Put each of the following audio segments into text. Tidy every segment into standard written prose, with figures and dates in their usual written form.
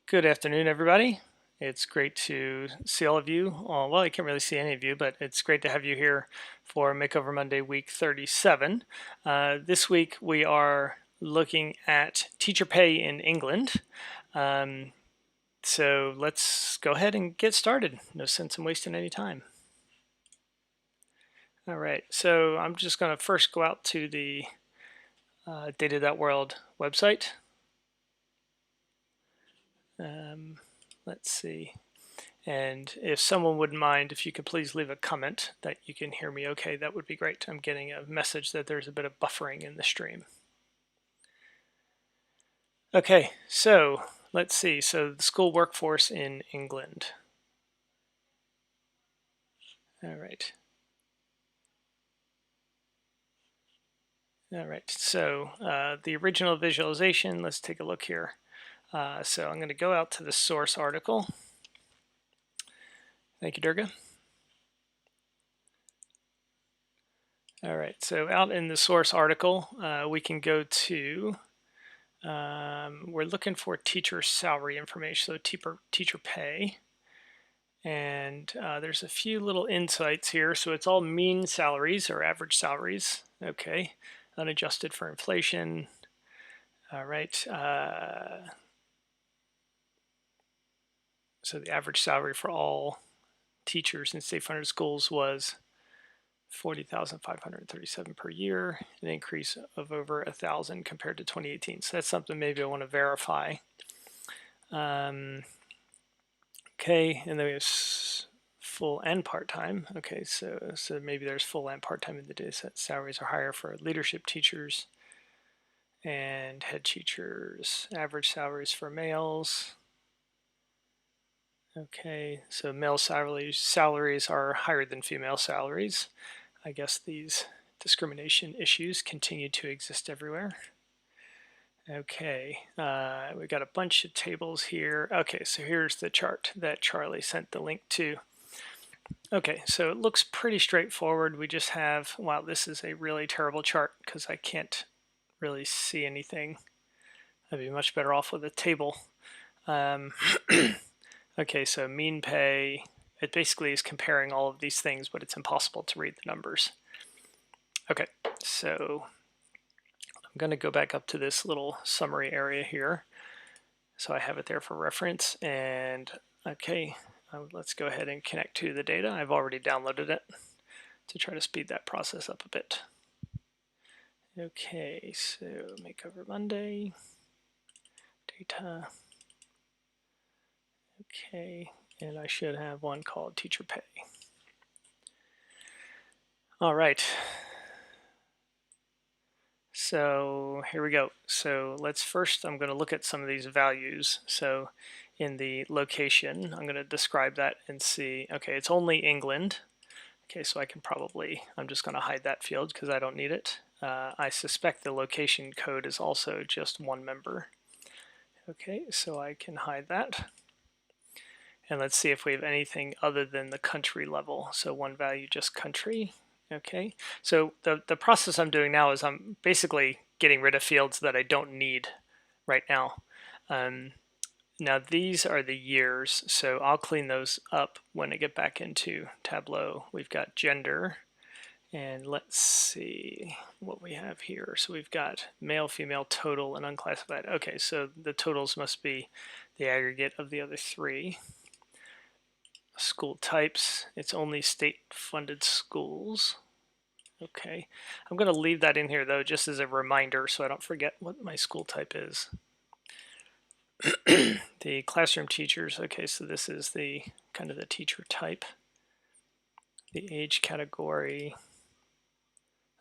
Good afternoon, everybody. It's great to see all of you. Well, I can't really see any of you, but it's great to have you here for Makeover Monday, week 37. This week we are looking at teacher pay in England. So let's go ahead and get started. No sense in wasting any time. All right, so I'm just going to first go out to the data.world website. Let's see. And if someone wouldn't mind, if you could please leave a comment that you can hear me okay, that would be great. I'm getting a message that there's a bit of buffering in the stream. Okay, so let's see. So the school workforce in England. All right. All right, so the original visualization, let's take a look here. So I'm going to go out to the source article. Thank you, Durga. All right, so out in the source article, we can go to, we're looking for teacher salary information, so teacher pay. And there's a few little insights here. So it's all mean salaries or average salaries. Okay, unadjusted for inflation. All right. So the average salary for all teachers in state-funded schools was $40,537 per year, an increase of over 1,000 compared to 2018. So that's something maybe I want to verify. Okay, and then we have full and part-time. Okay, so maybe there's full and part-time in the data set. Salaries are higher for leadership teachers and head teachers. Average salaries for males. Okay, so male salaries are higher than female salaries. I guess these discrimination issues continue to exist everywhere. Okay, we got a bunch of tables here. Okay, so here's the chart that Charlie sent the link to. Okay, so it looks pretty straightforward. We just have, wow, this is a really terrible chart because I can't really see anything. I'd be much better off with a table. Okay, so mean pay, it basically is comparing all of these things, but it's impossible to read the numbers. Okay, so I'm going to go back up to this little summary area here. So I have it there for reference. And okay, let's go ahead and connect to the data. I've already downloaded it to try to speed that process up a bit. Okay, so Makeover Monday, data. Okay, and I should have one called teacher pay. All right. So here we go. So let's first, I'm going to look at some of these values. So in the location, I'm going to describe that and see, okay, it's only England. Okay, so I can probably, I'm just going to hide that field because I don't need it. I suspect the location code is also just one member. Okay, so I can hide that. And let's see if we have anything other than the country level. So one value, just country. Okay, so the process I'm doing now is I'm basically getting rid of fields that I don't need right now. Now these are the years, so I'll clean those up when I get back into Tableau. We've got gender, and let's see what we have here. So we've got male, female, total, and unclassified. Okay, so the totals must be the aggregate of the other three. School types, it's only state-funded schools. Okay, I'm going to leave that in here though, just as a reminder so I don't forget what my school type is. The classroom teachers, okay, so this is the kind of the teacher type. The age category,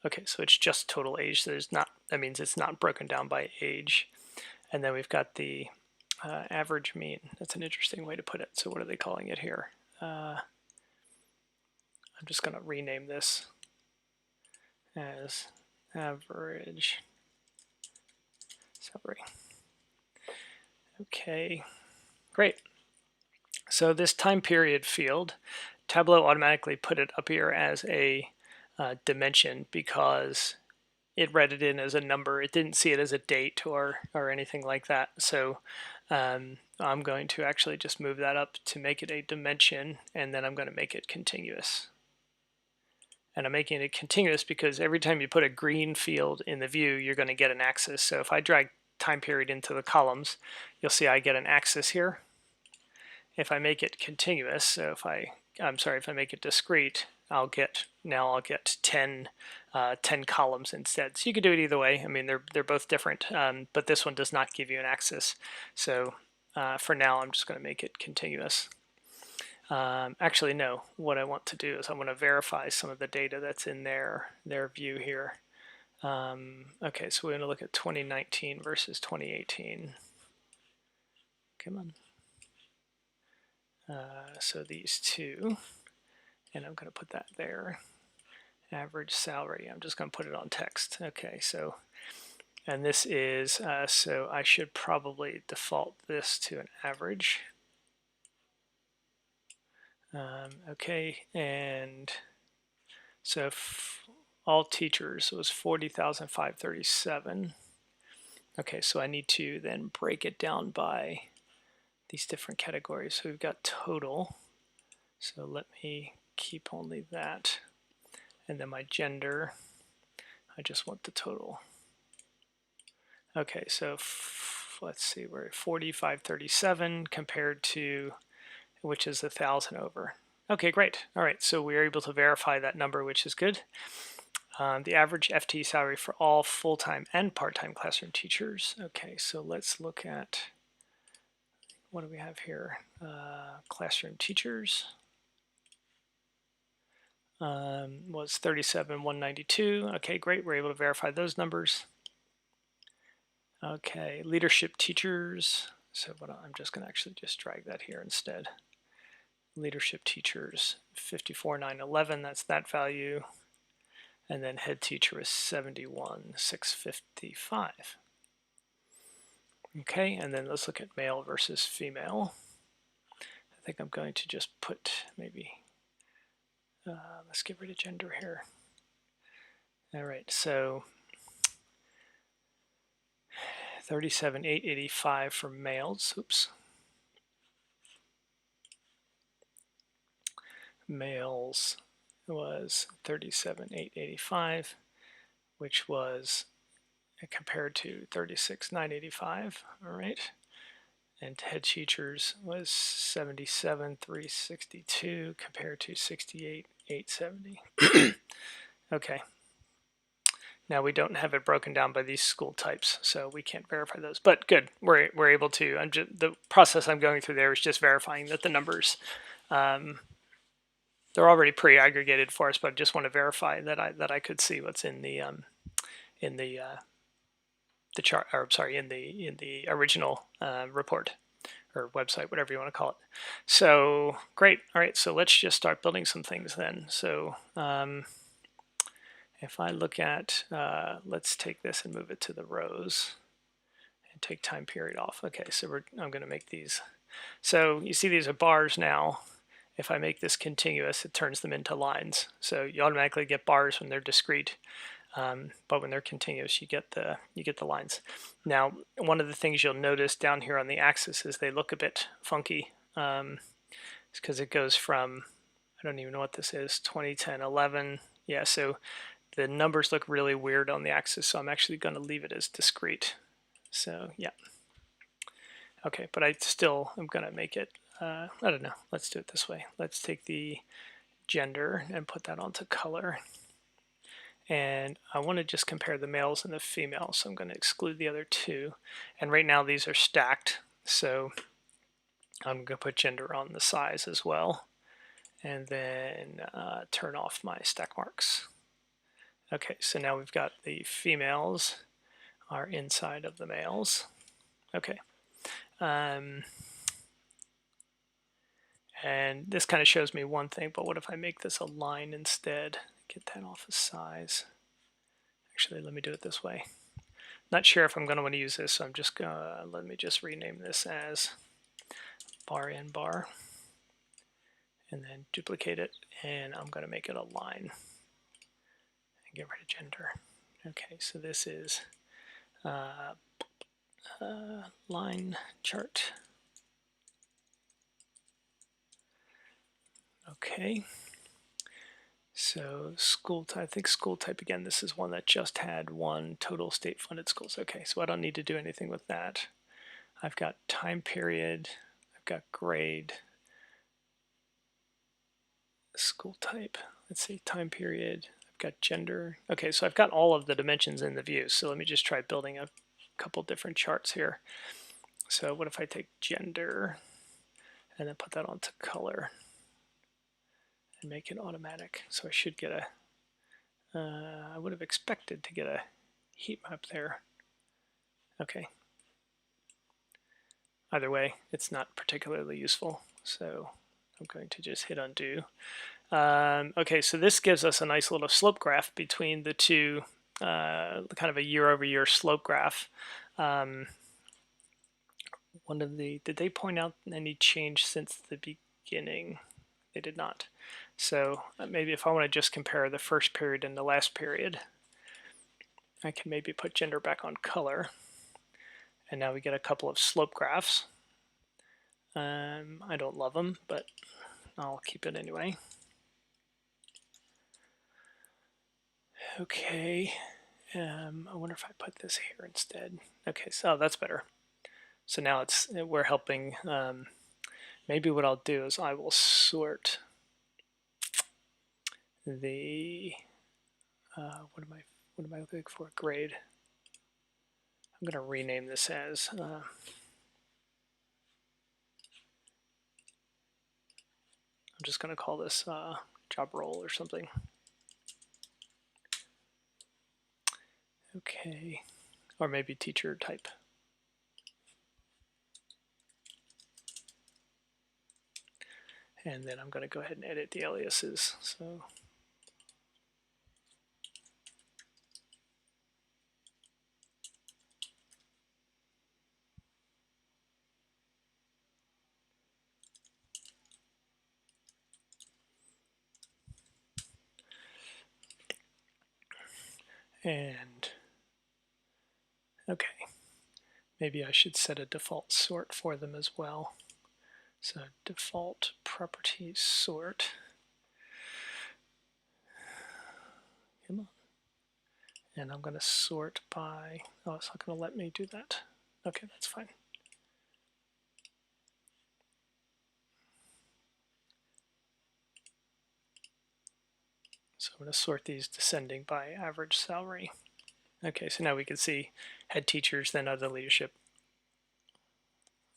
okay, so it's just total age, so there's not, that means it's not broken down by age. And then we've got the average mean. That's an interesting way to put it. So what are they calling it here? I'm just going to rename this as average salary. Okay, great. So this time period field, Tableau automatically put it up here as a dimension because it read it in as a number. It didn't see it as a date or anything like that. So I'm going to actually just move that up to make it a dimension, and then I'm going to make it continuous. And I'm making it continuous because every time you put a green field in the view, you're going to get an axis. So if I drag time period into the columns, you'll see I get an axis here. If I make it continuous, so if I make it discrete, I'll get 10 columns instead. So you could do it either way. I mean, they're both different, but this one does not give you an axis. So for now, I'm just going to make it continuous. Actually, no. What I want to do is I want to verify some of the data that's in their view here. Okay, so we're going to look at 2019 versus 2018. Come on. So these two, and I'm going to put that there. Average salary, I'm just going to put it on text. Okay, so, and this is, so I should probably default this to an average. Okay, and so all teachers was 40,537. Okay, so I need to then break it down by these different categories. So we've got total. So let me keep only that. And then my gender, I just want the total. Okay, so let's see, we're at 4537 compared to, which is 1,000 over. Okay, great. All right, so we are able to verify that number, which is good. The average FTE salary for all full-time and part-time classroom teachers. Okay, so let's look at, what do we have here? Classroom teachers was 37,192. Okay, great. We're able to verify those numbers. Okay, leadership teachers. So I'm just going to actually just drag that here instead. Leadership teachers, 54,911. That's that value. And then head teacher is 71,655. Okay, and then let's look at male versus female. I think I'm going to just put maybe, let's get rid of gender here. All right, so 37,885 for males. Oops. Males was 37,885, which was compared to 36,985. All right. And head teachers was 77,362 compared to 68,870. Okay. Now we don't have it broken down by these school types, so we can't verify those. But good, we're able to. The process I'm going through there is just verifying that the numbers, they're already pre-aggregated for us, but I just want to verify that I could see what's in the chart, or sorry, in the original report or website, whatever you want to call it. So great. All right, so let's just start building some things then. So if I look at, let's take this and move it to the rows and take time period off. Okay, so I'm going to make these. So you see these are bars now. If I make this continuous, it turns them into lines. So you automatically get bars when they're discrete. But when they're continuous, you get the lines. Now, one of the things you'll notice down here on the axis is they look a bit funky. It's because it goes from, I don't even know what this is, 2010, 11. Yeah, so the numbers look really weird on the axis, so I'm actually going to leave it as discrete. So yeah. Okay, but I'm going to make it, I don't know, let's do it this way. Let's take the gender and put that onto color. And I want to just compare the males and the females, so I'm going to exclude the other two. And right now these are stacked, so I'm going to put gender on the size as well, and then turn off my stack marks. Okay, so now we've got the females are inside of the males. Okay. And this kind of shows me one thing, but what if I make this a line instead? Get that off of size. Actually, let me do it this way. Not sure if I'm going to want to use this, so I'm just going to, let me just rename this as bar in bar, and then duplicate it, and I'm going to make it a line and get rid of gender. Okay, so this is line chart. Okay. So school type, I think school type again, this is one that just had one total state funded schools. Okay, so I don't need to do anything with that. I've got time period, I've got grade, school type, let's see, time period, I've got gender. Okay, so I've got all of the dimensions in the view. So let me just try building a couple different charts here. So what if I take gender and then put that onto color and make it automatic? So I should get a, I would have expected to get a heat map there. Okay. Either way, it's not particularly useful. So I'm going to just hit undo. Okay, so this gives us a nice little slope graph between the two, kind of a year-over-year slope graph. Did they point out any change since the beginning? They did not. So maybe if I want to just compare the first period and the last period, I can maybe put gender back on color. And now we get a couple of slope graphs. I don't love them, but I'll keep it anyway. Okay, I wonder if I put this here instead. Okay, so that's better. So now we're helping. Maybe what I'll do is I will sort the what am I looking for? Grade. I'm going to rename this as I'm just going to call this job role or something. Okay, or maybe teacher type. And then I'm going to go ahead and edit the aliases. So and okay, maybe I should set a default sort for them as well. So default properties sort. Come on. And I'm going to sort by, oh, it's not going to let me do that. Okay, that's fine. So I'm going to sort these descending by average salary. Okay, so now we can see head teachers, then other leadership.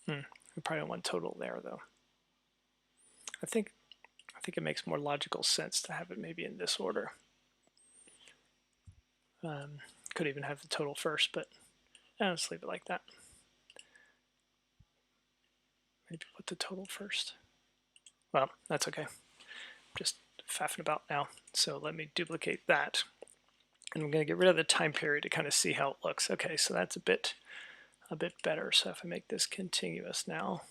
We probably don't want total there though. I think it makes more logical sense to have it maybe in this order. Could even have the total first, but let's leave it like that. Maybe put the total first. Well, that's okay. Just faffing about now. So let me duplicate that. And I'm going to get rid of the time period to kind of see how it looks. Okay, so that's a bit better. So if I make this continuous now,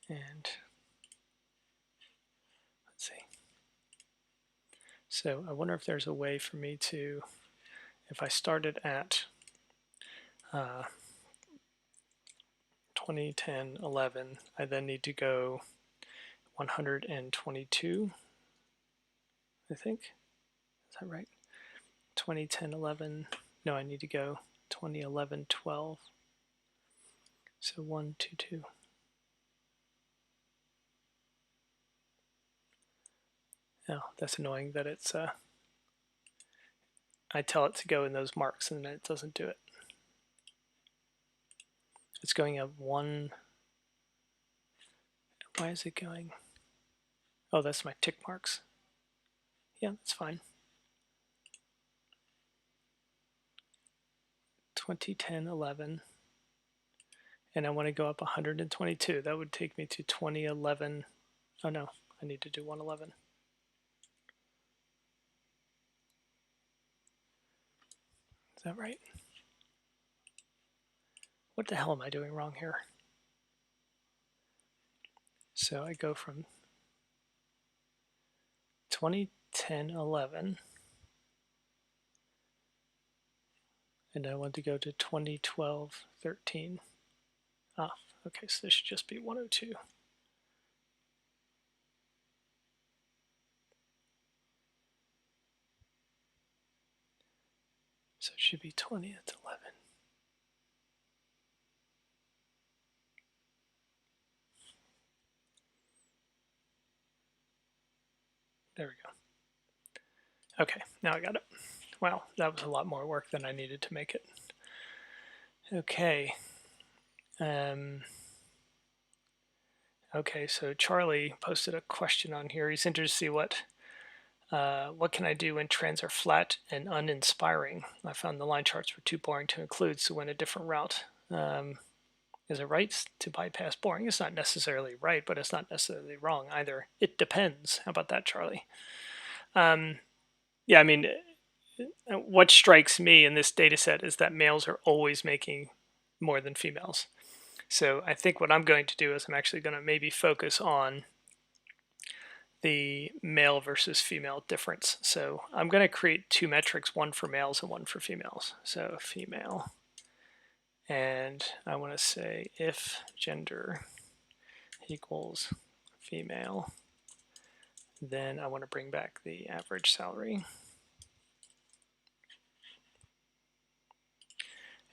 and let's see. So I wonder if there's a way for me to, if I started at 2010, 11, I then need to go 122, I think. Is that right? 2010, 11. No, I need to go 2011, 12. So 1, 2, 2. Oh, that's annoying that it's, I tell it to go in those marks and then it doesn't do it. It's going at 1. Why is it going? Oh, that's my tick marks. Yeah, that's fine. 2010, 11. And I want to go up 122. That would take me to 2011. Oh no, I need to do 111. Is that right? What the hell am I doing wrong here? So I go from 2010, 11 and I want to go to 2012 13. Ah, okay, so this should just be 102. So it should be 20 at 11. There we go. Okay, now I got it. Wow, that was a lot more work than I needed to make it. Okay. Okay, so Charlie posted a question on here. He's interested to see what can I do when trends are flat and uninspiring? I found the line charts were too boring to include, so went a different route. Is it right to bypass boring? It's not necessarily right, but it's not necessarily wrong either. It depends. How about that, Charlie? Yeah, I mean, what strikes me in this data set is that males are always making more than females. So I think what I'm going to do is I'm actually going to maybe focus on the male versus female difference. So I'm going to create two metrics, one for males and one for females. So female, and I want to say if gender equals female, then I want to bring back the average salary.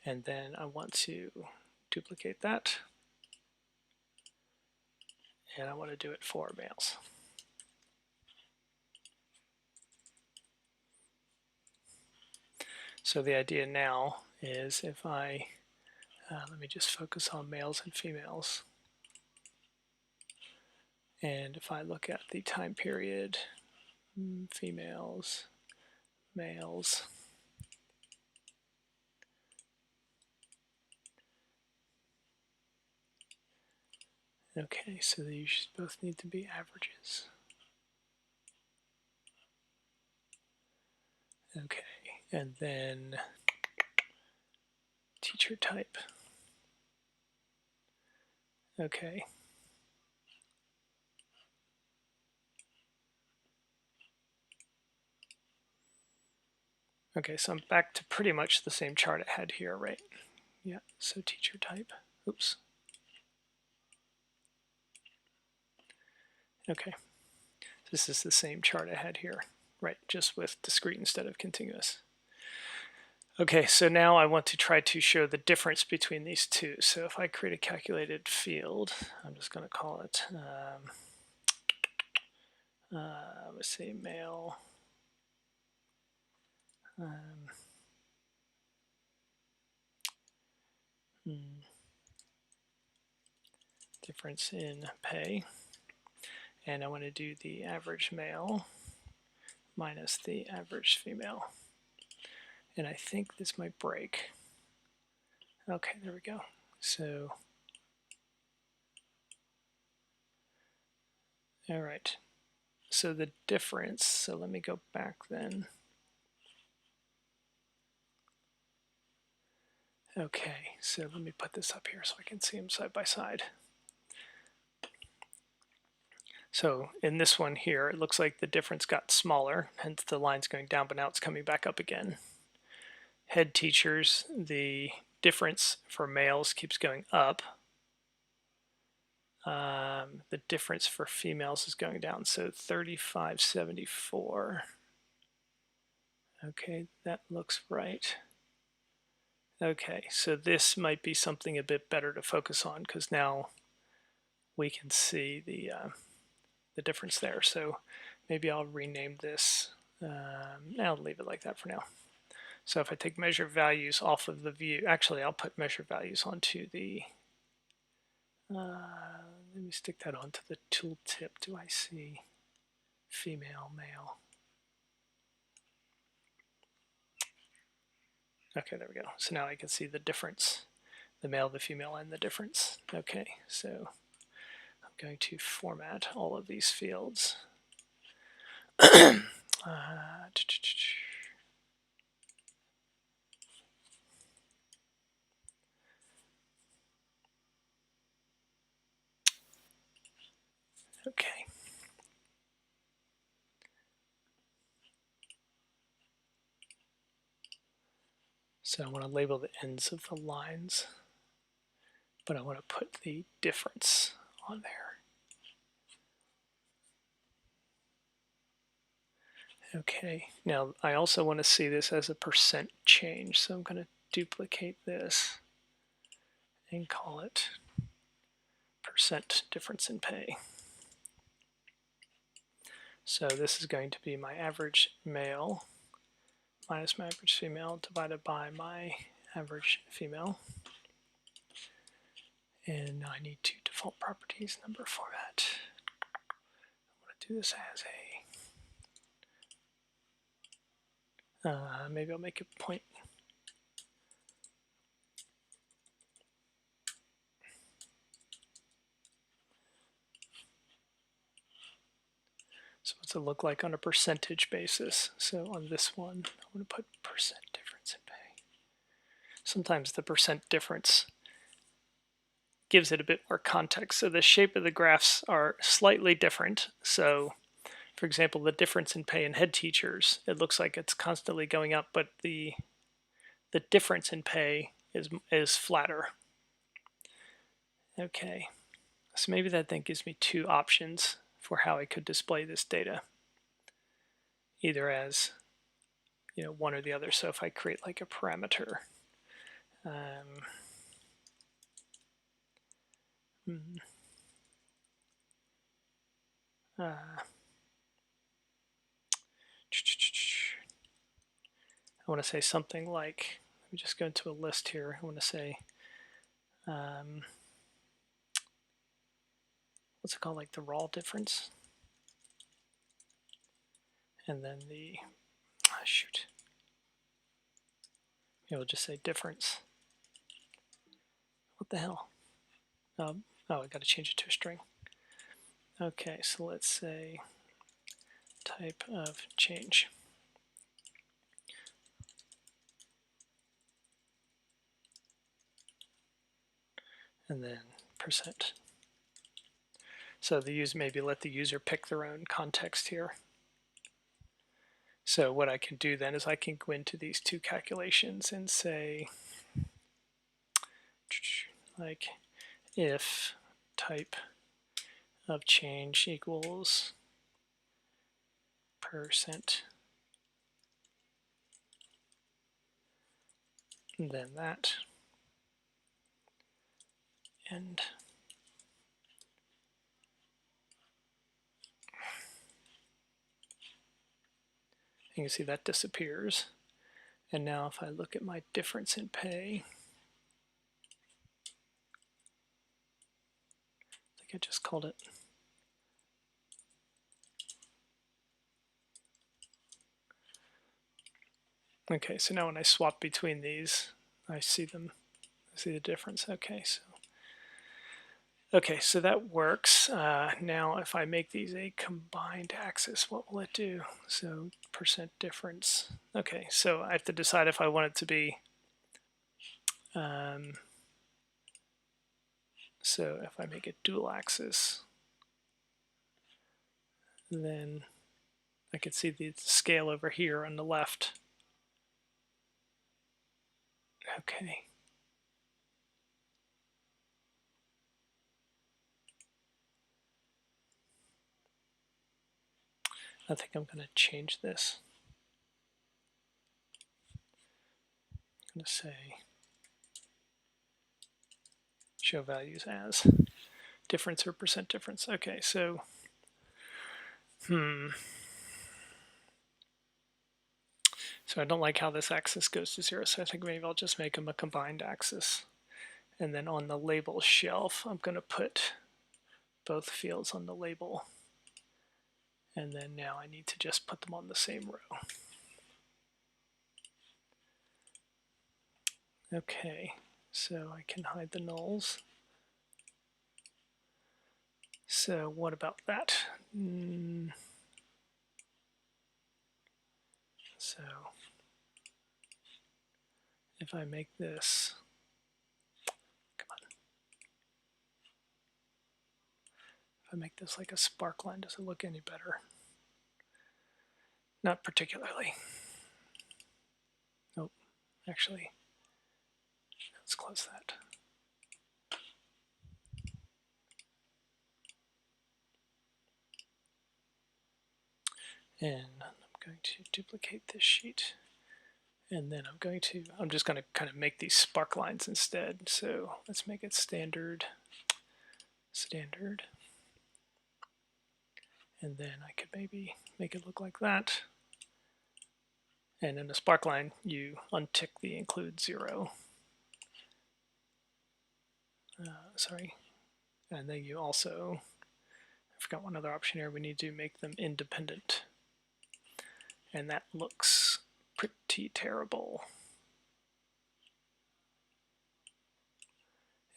And then I want to duplicate that. And I want to do it for males. So the idea now is if I, let me just focus on males and females. And if I look at the time period, females, males, okay, so these both need to be averages. Okay, and then teacher type. Okay. Okay, so I'm back to pretty much the same chart I had here, right? Yeah, so teacher type. Oops. Okay, this is the same chart I had here, right? Just with discrete instead of continuous. Okay, so now I want to try to show the difference between these two. So if I create a calculated field, I'm just going to call it, let's say male. Difference in pay. And I want to do the average male minus the average female. And I think this might break. Okay, there we go. So, all right. So the difference, so let me go back then. Okay, so let me put this up here so I can see them side by side. So in this one here, it looks like the difference got smaller, hence the line's going down, but now it's coming back up again. Head teachers, the difference for males keeps going up. The difference for females is going down, so 35.74. Okay, that looks right. Okay, so this might be something a bit better to focus on because now we can see the difference there. So maybe I'll rename this. I'll leave it like that for now. So if I take measure values off of the view, actually I'll put measure values onto the, let me stick that onto the tooltip. Do I see female, male? Okay, there we go. So now I can see the difference, the male, the female, and the difference. Okay, so I'm going to format all of these fields. Okay. So I want to label the ends of the lines, but I want to put the difference on there. Okay, now I also want to see this as a percent change, so I'm going to duplicate this and call it percent difference in pay. So this is going to be my average male minus my average female divided by my average female. And now I need to default properties number format. I want to do this as a, maybe I'll make a point. So what's it look like on a percentage basis? So on this one, I'm going to put percent difference in pay. Sometimes the percent difference gives it a bit more context. So the shape of the graphs are slightly different. So for example, the difference in pay in head teachers, it looks like it's constantly going up, but the difference in pay is flatter. Okay, so maybe that then gives me two options for how I could display this data, either as one or the other. So if I create like a parameter, I want to say something like, let me just go into a list here. I want to say, what's it called, like the raw difference? And then the, shoot. Maybe we'll just say difference. What the hell? Oh, I got to change it to a string. Okay, so let's say type of change. And then percent. So the user, maybe let the user pick their own context here. So what I can do then is I can go into these two calculations and say, like, if type of change equals percent, then that, and you can see that disappears. And now if I look at my difference in pay, I think I just called it. Okay, so now when I swap between these, I see them, I see the difference. Okay, so that works. Now if I make these a combined axis, what will it do? So percent difference. Okay, so I have to decide if I want it to be, so if I make it dual axis, then I can see the scale over here on the left. Okay. I think I'm going to change this. I'm going to say show values as difference or percent difference. Okay, so so I don't like how this axis goes to 0, so I think maybe I'll just make them a combined axis. And then on the label shelf, I'm going to put both fields on the label. And then now I need to just put them on the same row. Okay, so I can hide the nulls. So what about that? So if I make this, come on. If I make this like a sparkline, does it look any better? Not particularly. Nope. Actually, let's close that. And I'm going to duplicate this sheet. And then I'm just going to kind of make these spark lines instead. So let's make it standard. And then I could maybe make it look like that. And in the spark line, you untick the include 0. Sorry. And then you also, I forgot one other option here, we need to make them independent. And that looks pretty terrible.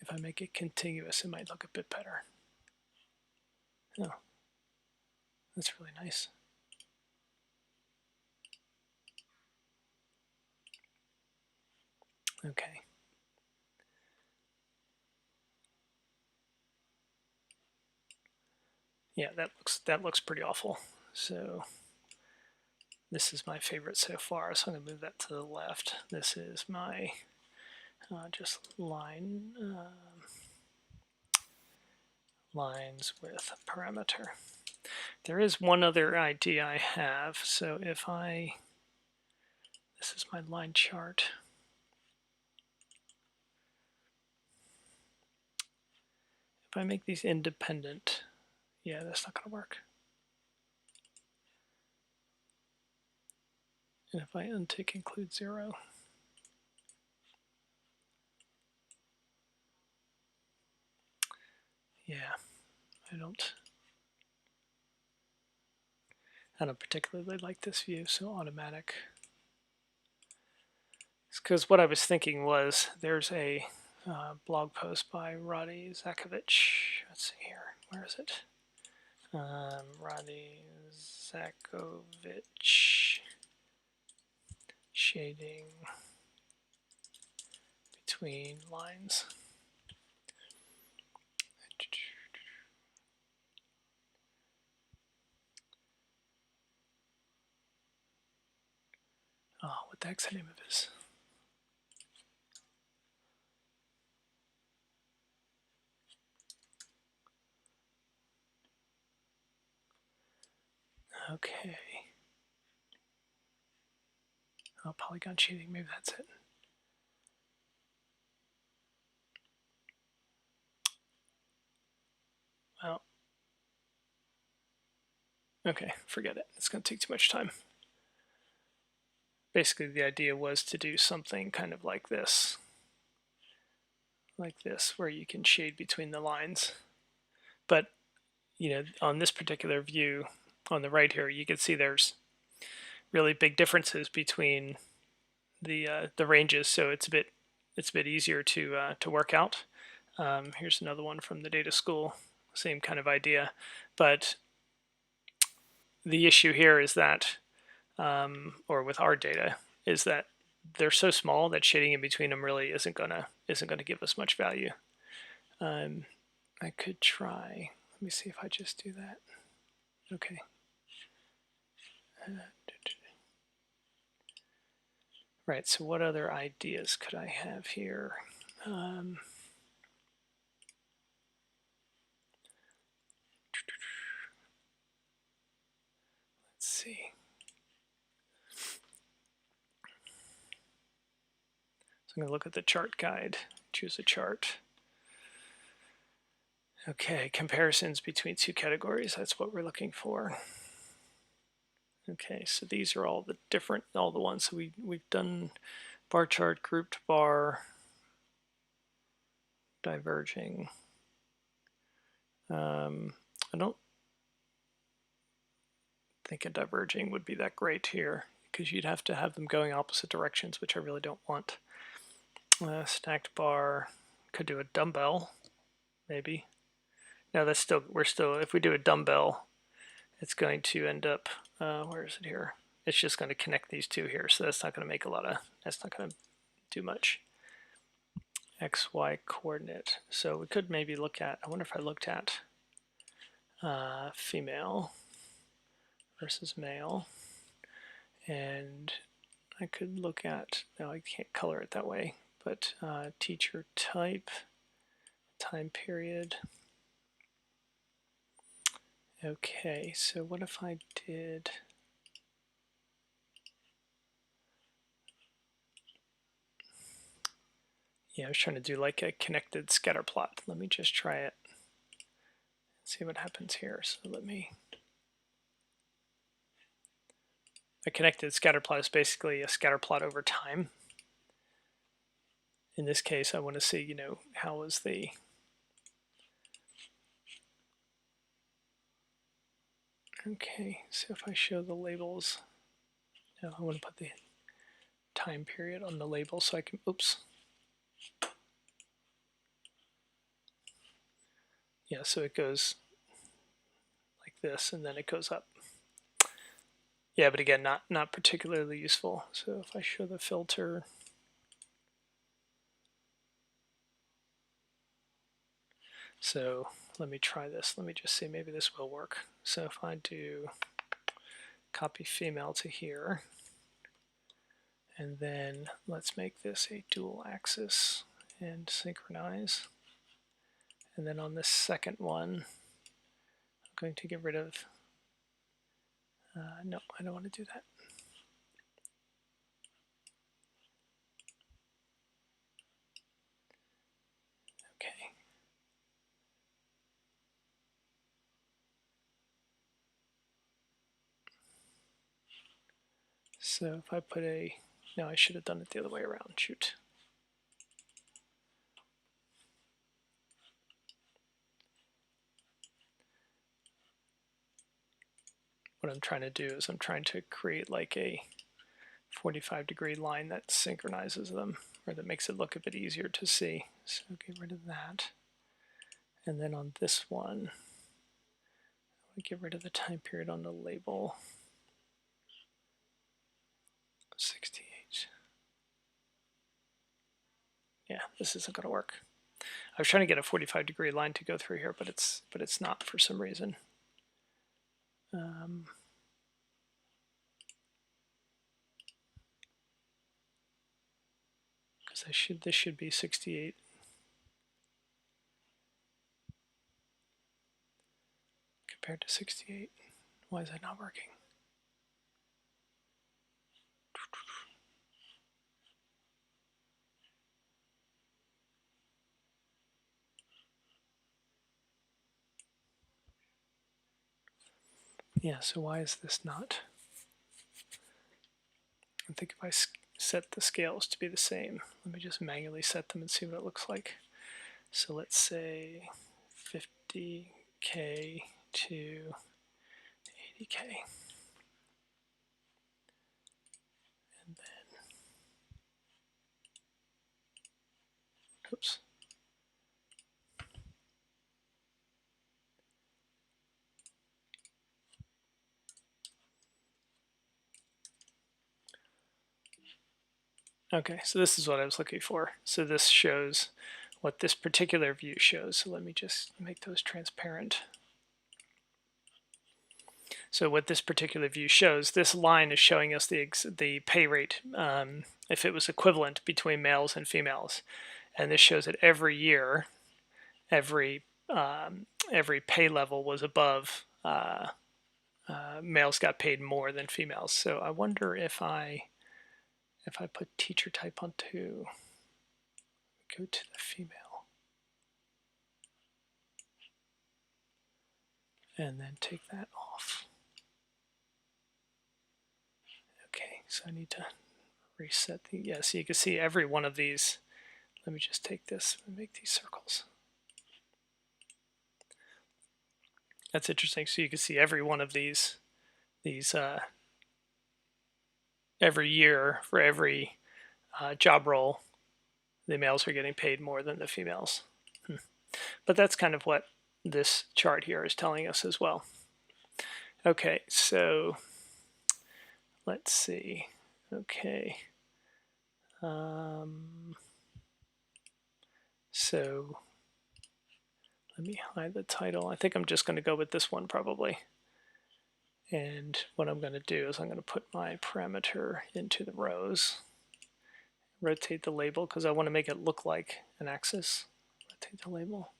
If I make it contiguous, it might look a bit better. Oh, that's really nice. Okay. Yeah, that looks pretty awful. So this is my favorite so far, so I'm going to move that to the left. This is my just lines with a parameter. There is one other idea I have. So if this is my line chart. If I make these independent, yeah, that's not going to work. And if I untick include 0, yeah, I don't particularly like this view, so automatic. It's because what I was thinking was there's a blog post by Roddy Zakovich. Let's see here, where is it? Roddy Zakovich, shading between lines. Oh, what the heck's the name of this? Okay. Oh, polygon shading, maybe that's it. Well, okay, forget it. It's going to take too much time. Basically, the idea was to do something kind of like this, where you can shade between the lines. But, you know, on this particular view, on the right here, you can see there's really big differences between the ranges, so it's a bit easier to work out. Here's another one from the data school, same kind of idea, but the issue here is that, or with our data, is that they're so small that shading in between them really isn't gonna give us much value. I could try. Let me see if I just do that. Okay. Right. So what other ideas could I have here? Let's see. So I'm going to look at the chart guide, choose a chart. Okay, comparisons between two categories, that's what we're looking for. Okay, so these are all the ones. So we've done bar chart, grouped bar, diverging. I don't think a diverging would be that great here because you'd have to have them going opposite directions, which I really don't want. Stacked bar, could do a dumbbell, maybe. No, if we do a dumbbell, it's going to end up, where is it here? It's just going to connect these two here, so that's not going to make that's not going to do much. XY coordinate. So we could maybe look at, I wonder if I looked at female versus male, and I could look at, no, I can't color it that way, but teacher type, time period. Okay, so what if I did, yeah, I was trying to do like a connected scatter plot. Let me just try it, see what happens here. So let me, a connected scatter plot is basically a scatter plot over time. In this case, I want to see, how was the, okay, so if I show the labels, no, I want to put the time period on the label so I can, oops. Yeah, so it goes like this and then it goes up. Yeah, but again, not particularly useful. So if I show the filter, so let me try this. Let me just see, maybe this will work. So if I do copy female to here, and then let's make this a dual axis and synchronize. And then on this second one, I'm going to get rid of, no, I don't want to do that. Okay. So if I put a, no, I should have done it the other way around, shoot. What I'm trying to do is I'm trying to create like a 45-degree line that synchronizes them, or that makes it look a bit easier to see. So get rid of that. And then on this one, I get rid of the time period on the label. 68. Yeah, this isn't going to work. I was trying to get a 45-degree line to go through here, but it's not for some reason. Because this should be 68. Compared to 68. Why is that not working? Yeah, so why is this not? I think if I set the scales to be the same, let me just manually set them and see what it looks like. So let's say 50K to 80K. And then, oops. Okay, so this is what I was looking for. So this shows what this particular view shows. So let me just make those transparent. So what this particular view shows, this line is showing us the pay rate, if it was equivalent between males and females. And this shows that every year, every pay level was above, males got paid more than females. So I wonder if I put teacher type on 2, go to the female, and then take that off. Okay, so I need to reset the, yeah, so you can see every one of these. Let me just take this and make these circles. That's interesting. So you can see every one of these every year for every job role, the males are getting paid more than the females. But that's kind of what this chart here is telling us as well. Okay, so let's see. Okay. So let me hide the title. I think I'm just going to go with this one probably. And what I'm going to do is I'm going to put my parameter into the rows, rotate the label because I want to make it look like an axis. Rotate the label.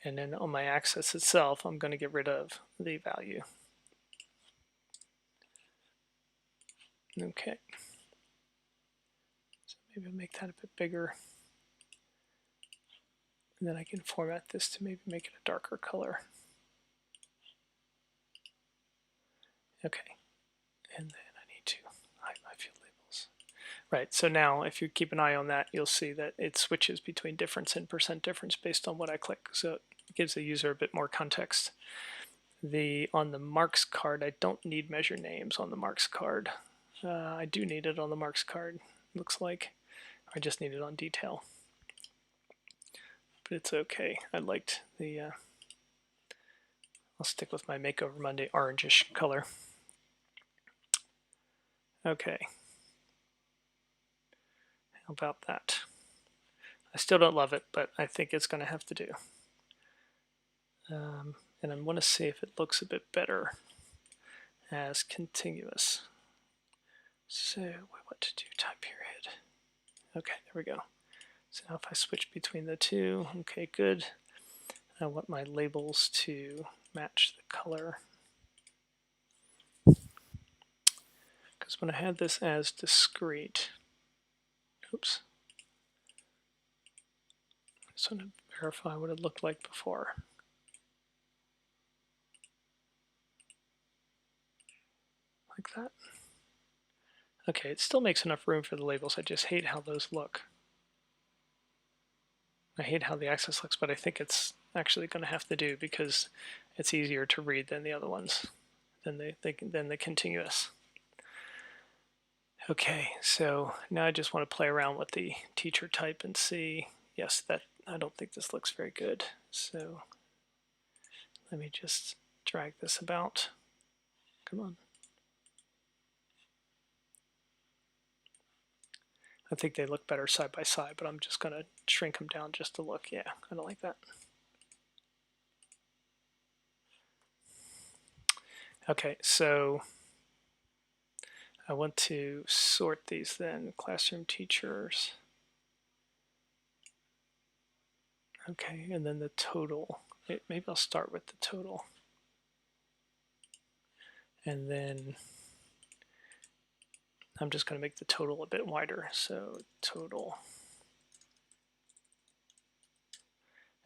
And then on my axis itself, I'm going to get rid of the value. Okay. So maybe I'll make that a bit bigger. And then I can format this to maybe make it a darker color. Okay. And then I need to hide my field labels. Right, so now if you keep an eye on that, you'll see that it switches between difference and percent difference based on what I click. So it gives the user a bit more context. On the marks card, I don't need measure names on the marks card. I do need it on the marks card, looks like. I just need it on detail. But it's okay. I liked the, I'll stick with my Makeover Monday orangish color. Okay. How about that? I still don't love it, but I think it's going to have to do. And I want to see if it looks a bit better as continuous. So we want to do time period. Okay, there we go. So now if I switch between the two, okay, good. I want my labels to match the color. Because when I had this as discrete, oops, I just want to verify what it looked like before. Like that. Okay, it still makes enough room for the labels. I just hate how those look. I hate how the axis looks, but I think it's actually going to have to do because it's easier to read than the other ones, than the continuous. Okay, so now I just want to play around with the teacher type and see, yes, that I don't think this looks very good. So let me just drag this about. Come on. I think they look better side by side, but I'm just going to shrink them down just to look. Yeah, I don't like that. Okay, so I want to sort these then. Classroom teachers. Okay, and then the total. Maybe I'll start with the total. And then I'm just going to make the total a bit wider. So total.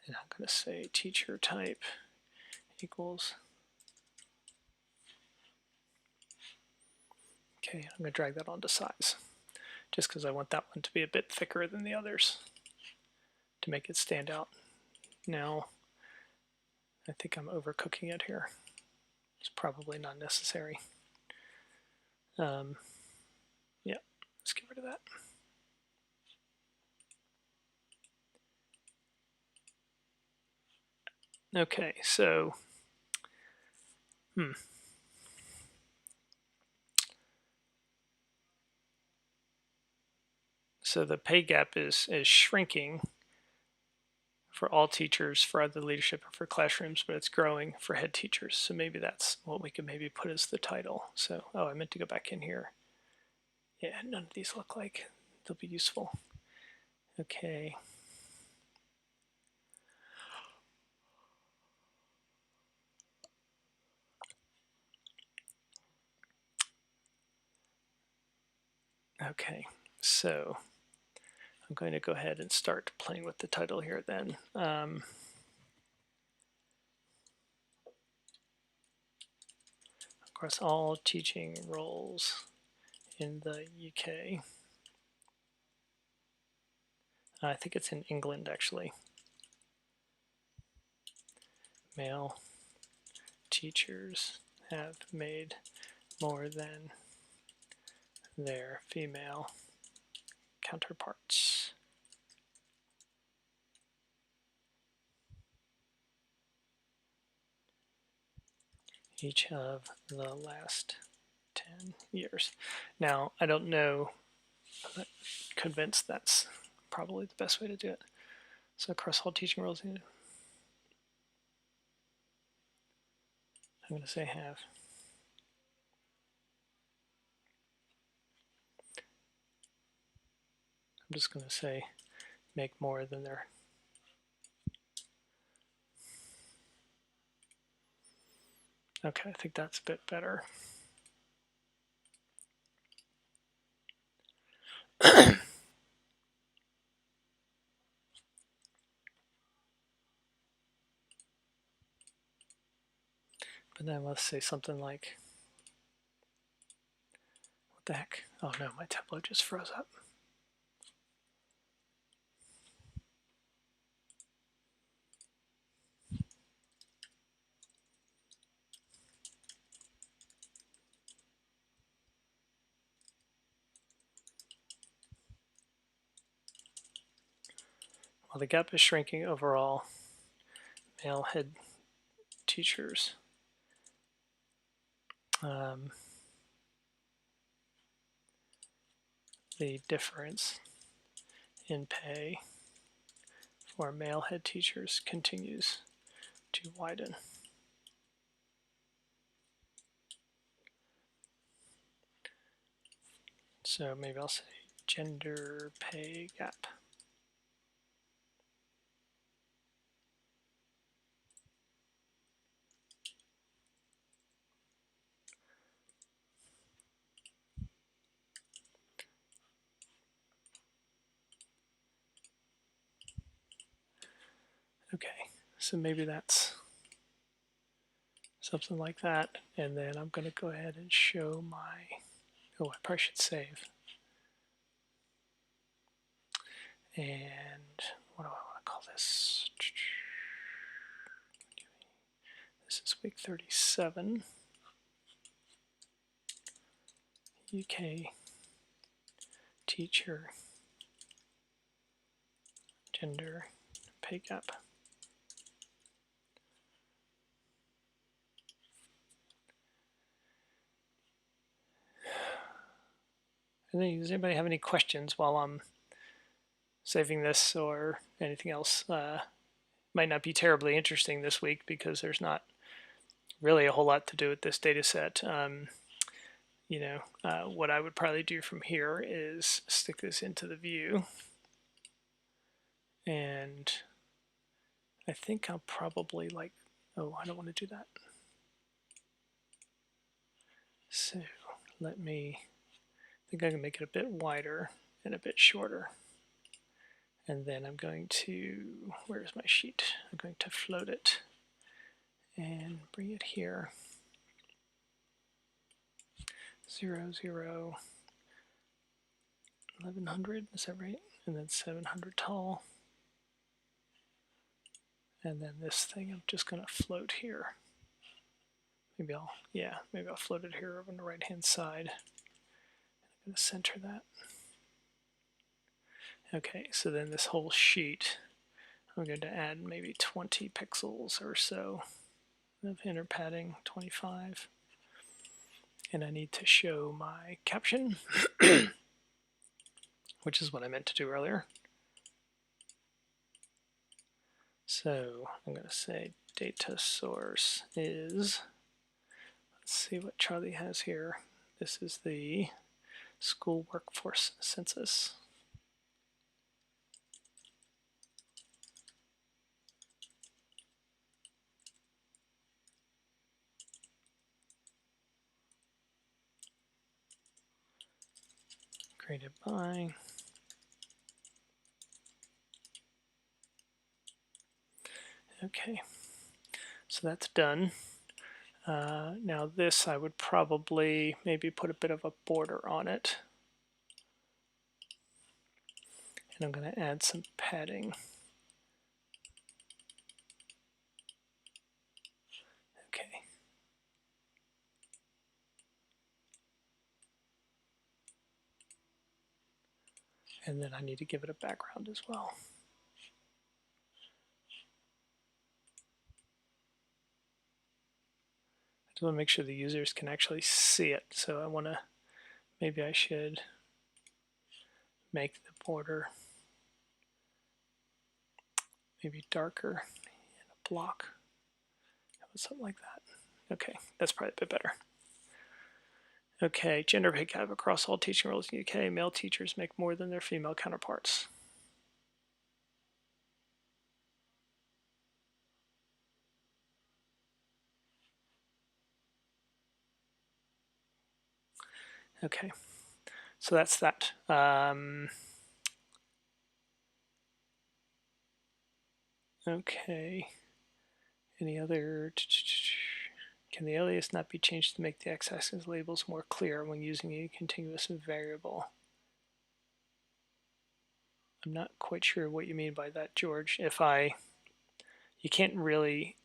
And I'm going to say teacher type equals. Okay, I'm going to drag that onto size, just because I want that one to be a bit thicker than the others to make it stand out. Now, I think I'm overcooking it here. It's probably not necessary. Yeah, let's get rid of that. Okay, so, so the pay gap is shrinking for all teachers, for other leadership, or for classrooms, but it's growing for head teachers. So maybe that's what we could maybe put as the title. So, oh, I meant to go back in here. Yeah, none of these look like they'll be useful. Okay. Okay, so I'm going to go ahead and start playing with the title here then. Across all teaching roles in the UK. I think it's in England actually. Male teachers have made more than their female counterparts. Each of the last 10 years. Now, I don't know, I'm not convinced that's probably the best way to do it. So across all teaching roles. I'm going to say have. I'm just going to say make more than there. Okay, I think that's a bit better. But then let's say something like, what the heck? Oh no, my Tableau just froze up. Well, the gap is shrinking overall. Male head teachers. The difference in pay for male head teachers continues to widen. So maybe I'll say gender pay gap. Okay, so maybe that's something like that. And then I'm going to go ahead and show my, oh, I probably should save. And what do I want to call this? This is week 37. UK teacher gender pay gap. And then, does anybody have any questions while I'm saving this or anything else? Might not be terribly interesting this week because there's not really a whole lot to do with this data set. What I would probably do from here is stick this into the view, and I think I'll probably oh, I don't want to do that. So let me, I think I can make it a bit wider and a bit shorter. And then I'm going to, where's my sheet? I'm going to float it and bring it here. 0, 0, 1100, is that right? And then 700 tall. And then this thing I'm just going to float here. Maybe I'll float it here over on the right hand side. I'm going to center that. Okay, so then this whole sheet, I'm going to add maybe 20 pixels or so of inner padding, 25. And I need to show my caption, which is what I meant to do earlier. So I'm going to say data source is, let's see what Charlie has here. This is the school workforce census. Created by. Okay, so that's done. Now this I would probably maybe put a bit of a border on it. And I'm going to add some padding. Okay. And then I need to give it a background as well. I just want to make sure the users can actually see it. So I want to, maybe I should make the border maybe darker in a block, something like that. Okay, that's probably a bit better. Okay, gender pay gap across all teaching roles in the UK. Male teachers make more than their female counterparts. Okay, so that's that. Okay, any other? Can the alias not be changed to make the x-axis labels more clear when using a continuous variable? I'm not quite sure what you mean by that, George. You can't really.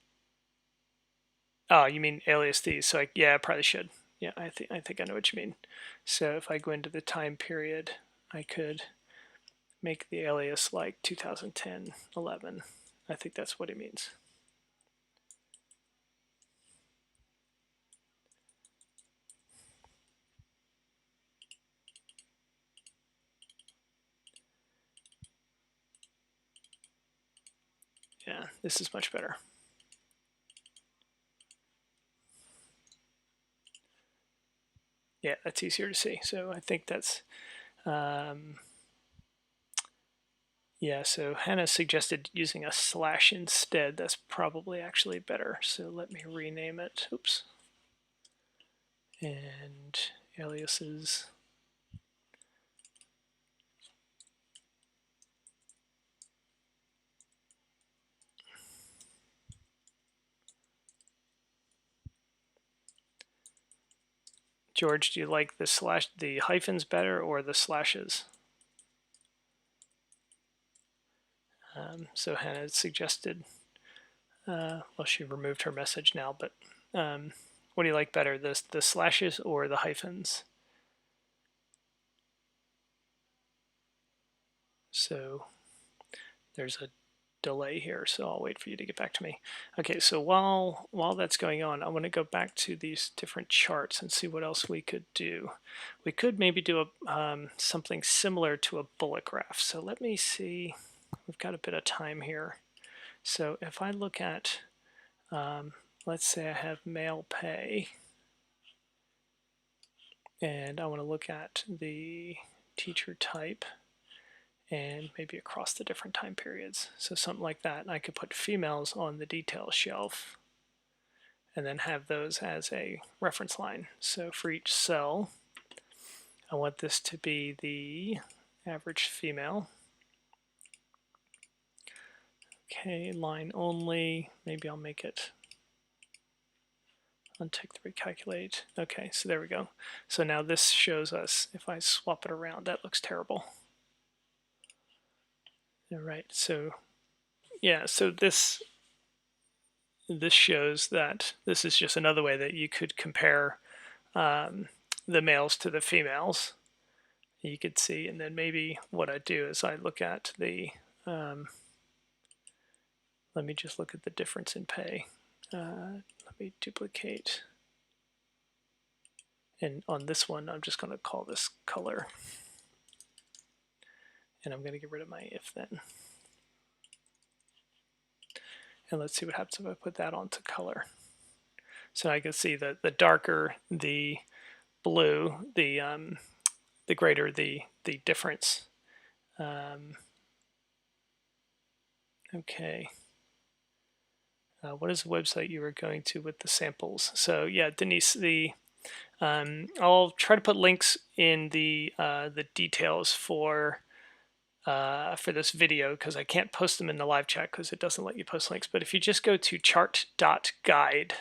Oh, you mean alias these? So yeah, I probably should. Yeah, I think I know what you mean. So if I go into the time period, I could make the alias like 2010, 11. I think that's what it means. Yeah, this is much better. Yeah, that's easier to see. So I think that's, yeah, so Hannah suggested using a slash instead. That's probably actually better. So let me rename it. Oops. And aliases. George, do you like the hyphens better or the slashes? So Hannah suggested, well, she removed her message now, but what do you like better, the slashes or the hyphens? So there's a delay here, so I'll wait for you to get back to me. Okay, so while that's going on, I want to go back to these different charts and see what else we could do. We could maybe do something similar to a bullet graph. So let me see. We've got a bit of time here. So if I look at, let's say I have male pay, and I want to look at the teacher type and maybe across the different time periods. So something like that. And I could put females on the detail shelf and then have those as a reference line. So for each cell, I want this to be the average female. Okay, line only, maybe I'll make it untick the recalculate. Okay, so there we go. So now this shows us, if I swap it around, that looks terrible. All right, so yeah, so this shows that this is just another way that you could compare the males to the females. You could see, and then maybe what I do is I look at the, let me just look at the difference in pay. Let me duplicate. And on this one, I'm just going to call this color. And I'm going to get rid of my if then. And let's see what happens if I put that onto color. So I can see that the darker the blue, the greater the difference. Okay. What is the website you were going to with the samples? So yeah, Denise, I'll try to put links in the details for this video because I can't post them in the live chat because it doesn't let you post links. But if you just go to chart.guide,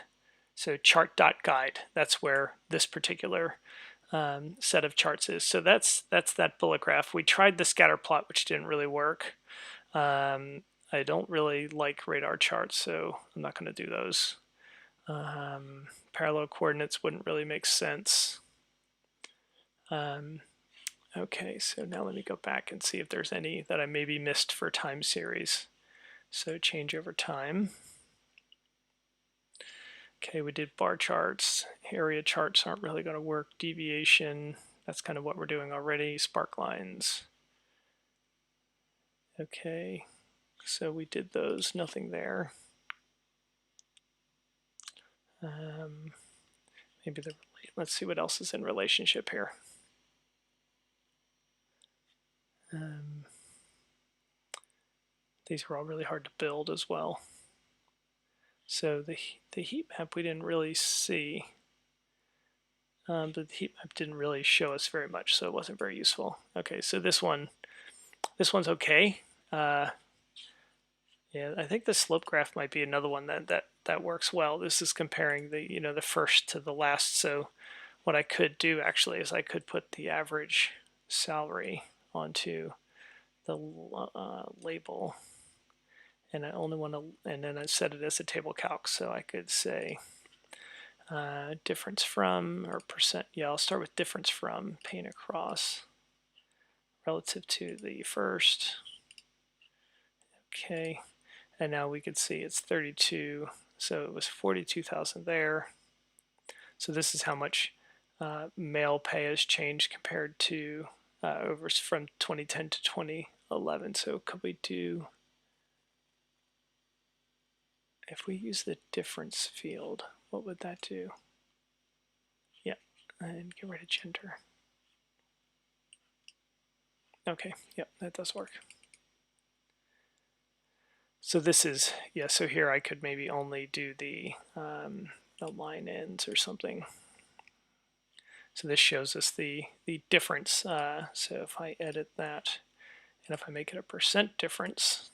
so chart.guide, that's where this particular set of charts is. So that's that bullet graph. We tried the scatter plot, which didn't really work. I don't really like radar charts, so I'm not going to do those. Parallel coordinates wouldn't really make sense. Okay, so now let me go back and see if there's any that I maybe missed for time series. So change over time. Okay, we did bar charts. Area charts aren't really going to work. Deviation, that's kind of what we're doing already. Spark lines. Okay, so we did those, nothing there. Maybe let's see what else is in relationship here. These are all really hard to build as well. So the heat map we didn't really see, but the heat map didn't really show us very much, so it wasn't very useful. Okay, so this one's okay. Yeah, I think the slope graph might be another one that works well. This is comparing the first to the last. So what I could do actually is I could put the average salary onto the label, and I only want to, and then I set it as a table calc. So I could say difference from or percent. Yeah, I'll start with difference from paint across relative to the first. Okay, and now we could see it's 32. So it was 42,000 there. So this is how much male pay has changed compared to over from 2010 to 2011. So could we do, if we use the difference field, what would that do? Yeah, and get rid of gender. Okay, yep, that does work. So this is, yeah, so here I could maybe only do the line ends or something. So this shows us the difference. So if I edit that, and if I make it a percent difference,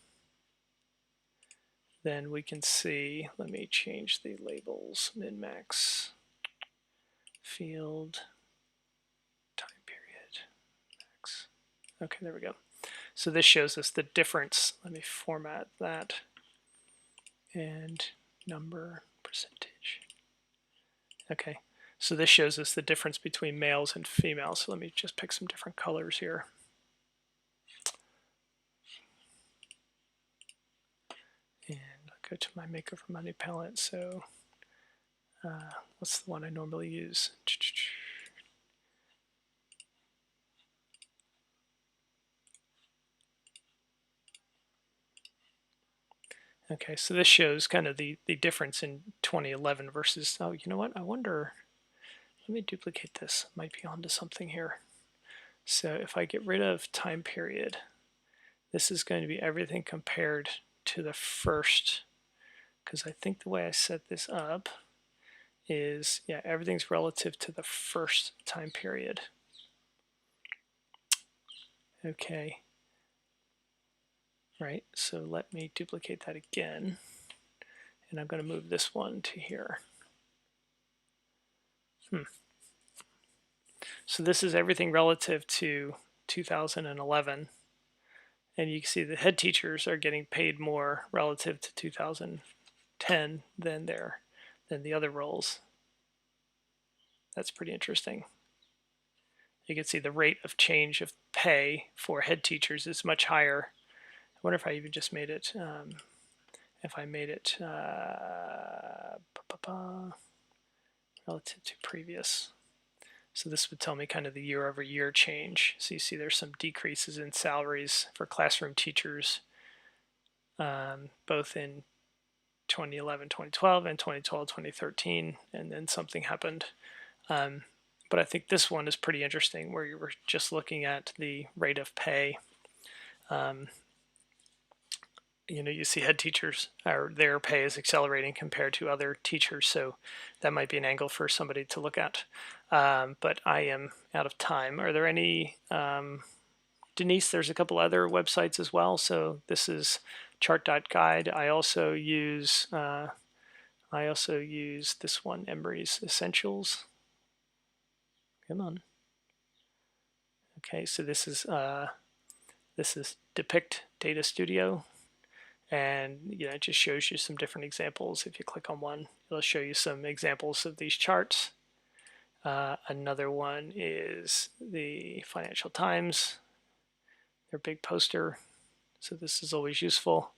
then we can see, let me change the labels, min-max, field, time period, max. Okay, there we go. So this shows us the difference. Let me format that, and number, percentage. Okay, so this shows us the difference between males and females. So let me just pick some different colors here. And I'll go to my Makeover Money palette. So what's the one I normally use? Okay, so this shows kind of the difference in 2011 versus, oh, you know what? I wonder, let me duplicate this. Might be onto something here. So if I get rid of time period, this is going to be everything compared to the first, because I think the way I set this up is, yeah, everything's relative to the first time period. Okay. Right, so let me duplicate that again, and I'm going to move this one to here. So this is everything relative to 2011, and you can see the head teachers are getting paid more relative to 2010 than the other roles. That's pretty interesting. You can see the rate of change of pay for head teachers is much higher. I wonder if I even just made it, if I made it relative to previous. So this would tell me kind of the year-over-year change. So you see there's some decreases in salaries for classroom teachers, both in 2011, 2012, and 2012, 2013, and then something happened. But I think this one is pretty interesting, where you were just looking at the rate of pay. You see head teachers, or their pay is accelerating compared to other teachers, so that might be an angle for somebody to look at. But I am out of time. Are there any, Denise, there's a couple other websites as well. So this is chart.guide. I also use this one, Embry's Essentials. Come on. Okay, so this is Depict Data Studio. And it just shows you some different examples. If you click on one, it'll show you some examples of these charts. Another one is the Financial Times, their big poster. So this is always useful.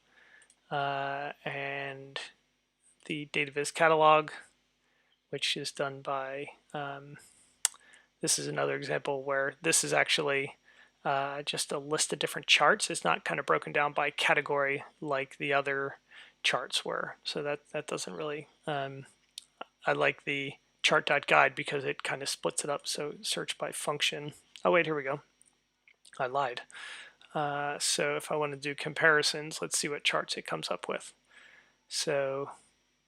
And the DataViz catalog, which is done by, this is another example where this is actually just a list of different charts. It's not kind of broken down by category like the other charts were. So that doesn't really, I like the chart.guide because it kind of splits it up. So search by function. Oh wait, here we go. I lied. So if I want to do comparisons, let's see what charts it comes up with. So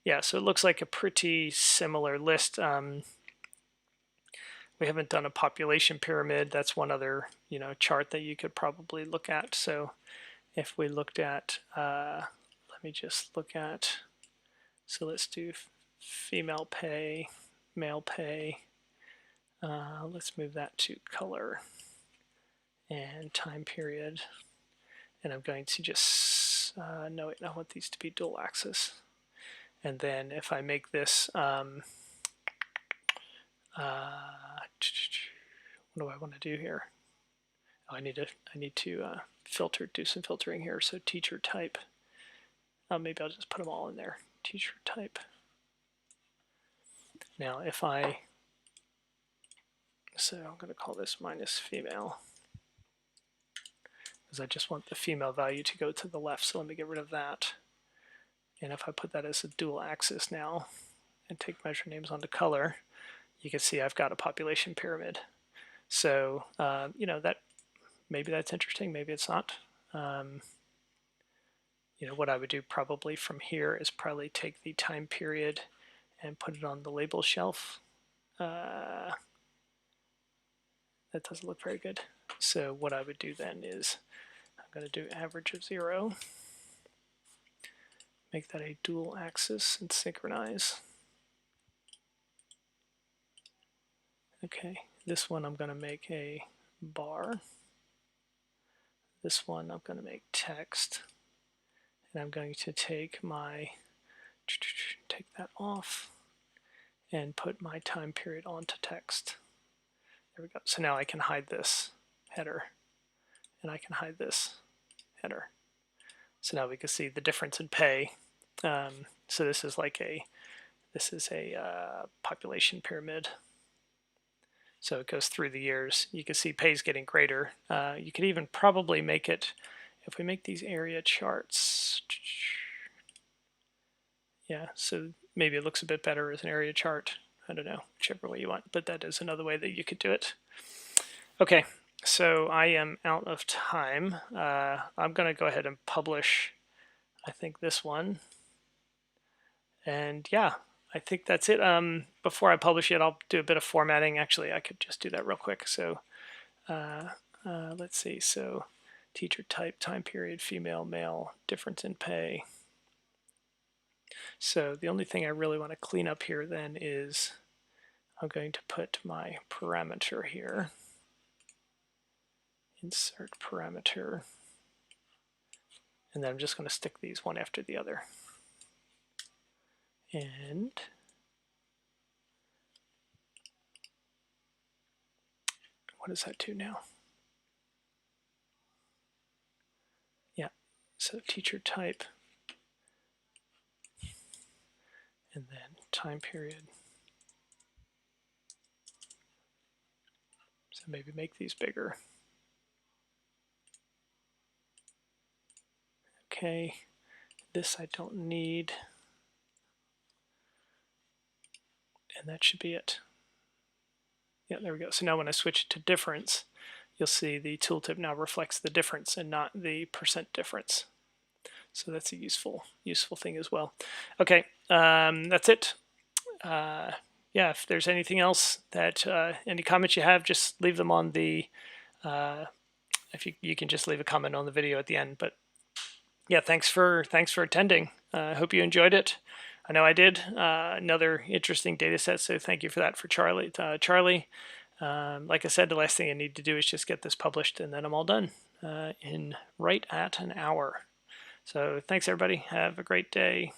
yeah, so it looks like a pretty similar list. We haven't done a population pyramid. That's one other chart that you could probably look at. So if we looked at, let me just look at, so let's do female pay, male pay. Let's move that to color and time period. And I'm going to just, no, wait, I want these to be dual axis. And then if I make this, what do I want to do here? Oh, I need to do some filtering here. So teacher type. Maybe I'll just put them all in there. Teacher type. Now if so I'm going to call this minus female, because I just want the female value to go to the left. So let me get rid of that. And if I put that as a dual axis now and take measure names onto color, you can see I've got a population pyramid. So that maybe that's interesting, maybe it's not. What I would do probably from here is probably take the time period and put it on the label shelf. That doesn't look very good. So what I would do then is I'm going to do average of 0. Make that a dual axis and synchronize. Okay, this one I'm going to make a bar. This one I'm going to make text. And I'm going to take that off and put my time period onto text. There we go. So now I can hide this header and I can hide this header. So now we can see the difference in pay. So this is a population pyramid. So it goes through the years. You can see pay is getting greater. You could even probably make it, if we make these area charts, yeah, so maybe it looks a bit better as an area chart. I don't know, whichever way you want, but that is another way that you could do it. Okay, so I am out of time. I'm going to go ahead and publish, I think, this one. And yeah, I think that's it. Before I publish it, I'll do a bit of formatting. Actually, I could just do that real quick. So let's see. So teacher type, time period, female, male, difference in pay. So the only thing I really want to clean up here then is I'm going to put my parameter here. Insert parameter. And then I'm just going to stick these one after the other. And what does that do now? Yeah, so teacher type. And then time period. So maybe make these bigger. Okay, this I don't need. And that should be it. Yeah, there we go. So now when I switch it to difference, you'll see the tooltip now reflects the difference and not the percent difference. So that's a useful thing as well. Okay, that's it. Yeah, if there's anything else that any comments you have, just leave them on the. If you can just leave a comment on the video at the end. But yeah, thanks for attending. I hope you enjoyed it. I know I did. Another interesting data set, so thank you for that for Charlie. Like I said, the last thing I need to do is just get this published, and then I'm all done in right at an hour. So thanks, everybody. Have a great day.